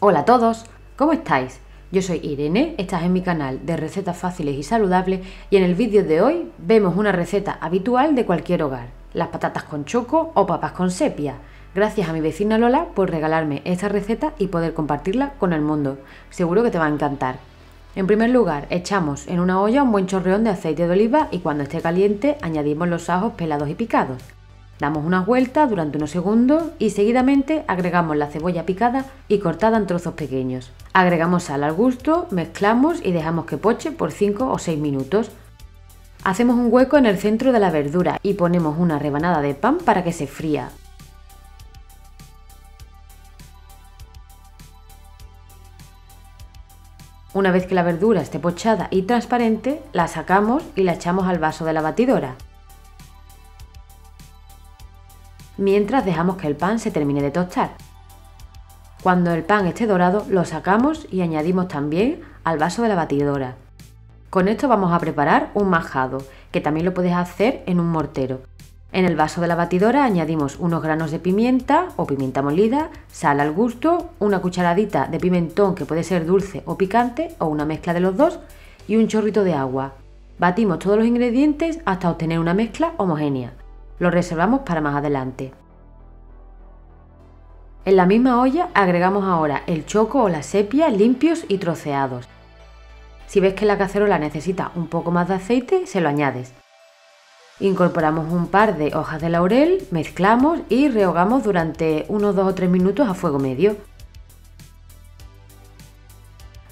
Hola a todos, ¿cómo estáis? Yo soy Irene, estás en mi canal de recetas fáciles y saludables y en el vídeo de hoy vemos una receta habitual de cualquier hogar, las patatas con choco o papas con sepia. Gracias a mi vecina Lola por regalarme esta receta y poder compartirla con el mundo. Seguro que te va a encantar. En primer lugar, echamos en una olla un buen chorreón de aceite de oliva y cuando esté caliente añadimos los ajos pelados y picados. Damos unas vueltas durante unos segundos y seguidamente agregamos la cebolla picada y cortada en trozos pequeños. Agregamos sal al gusto, mezclamos y dejamos que poche por 5 o 6 minutos. Hacemos un hueco en el centro de la verdura y ponemos una rebanada de pan para que se fría. Una vez que la verdura esté pochada y transparente, la sacamos y la echamos al vaso de la batidora. Mientras dejamos que el pan se termine de tostar. Cuando el pan esté dorado, lo sacamos y añadimos también al vaso de la batidora. Con esto vamos a preparar un majado, que también lo puedes hacer en un mortero. En el vaso de la batidora añadimos unos granos de pimienta o pimienta molida, sal al gusto, una cucharadita de pimentón que puede ser dulce o picante o una mezcla de los dos y un chorrito de agua. Batimos todos los ingredientes hasta obtener una mezcla homogénea. Lo reservamos para más adelante. En la misma olla agregamos ahora el choco o la sepia limpios y troceados. Si ves que la cacerola necesita un poco más de aceite, se lo añades. Incorporamos un par de hojas de laurel, mezclamos y rehogamos durante unos 2 o 3 minutos a fuego medio.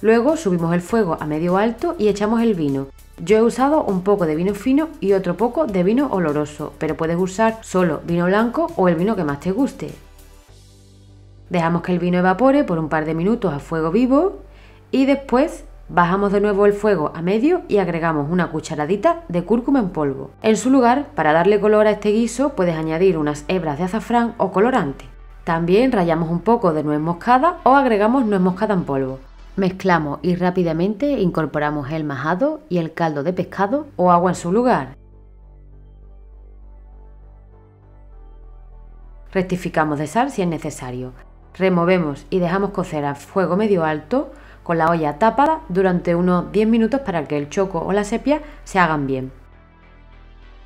Luego subimos el fuego a medio alto y echamos el vino. Yo he usado un poco de vino fino y otro poco de vino oloroso, pero puedes usar solo vino blanco o el vino que más te guste. Dejamos que el vino evapore por un par de minutos a fuego vivo y después bajamos de nuevo el fuego a medio y agregamos una cucharadita de cúrcuma en polvo. En su lugar, para darle color a este guiso, puedes añadir unas hebras de azafrán o colorante. También rallamos un poco de nuez moscada o agregamos nuez moscada en polvo. Mezclamos y rápidamente incorporamos el majado y el caldo de pescado o agua en su lugar. Rectificamos de sal si es necesario. Removemos y dejamos cocer a fuego medio alto con la olla tapada durante unos 10 minutos para que el choco o la sepia se hagan bien.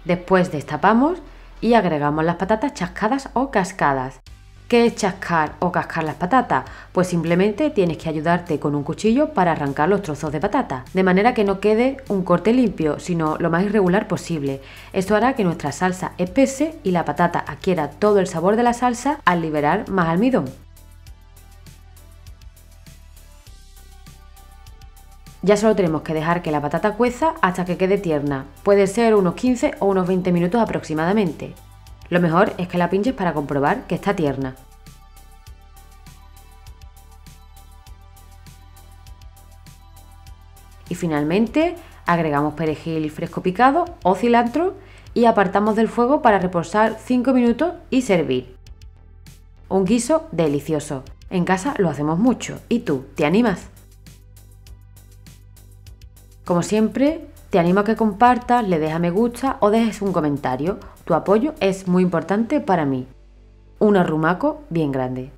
Después destapamos y agregamos las patatas chascadas o cascadas. ¿Qué es chascar o cascar las patatas? Pues simplemente tienes que ayudarte con un cuchillo para arrancar los trozos de patata, de manera que no quede un corte limpio, sino lo más irregular posible. Esto hará que nuestra salsa espese y la patata adquiera todo el sabor de la salsa al liberar más almidón. Ya solo tenemos que dejar que la patata cueza hasta que quede tierna, puede ser unos 15 o unos 20 minutos aproximadamente. Lo mejor es que la pinches para comprobar que está tierna. Y finalmente agregamos perejil fresco picado o cilantro y apartamos del fuego para reposar 5 minutos y servir. Un guiso delicioso. En casa lo hacemos mucho. ¿Y tú, te animas? Como siempre, te animo a que compartas, le des a me gusta o dejes un comentario. Tu apoyo es muy importante para mí. Un arrumaco bien grande.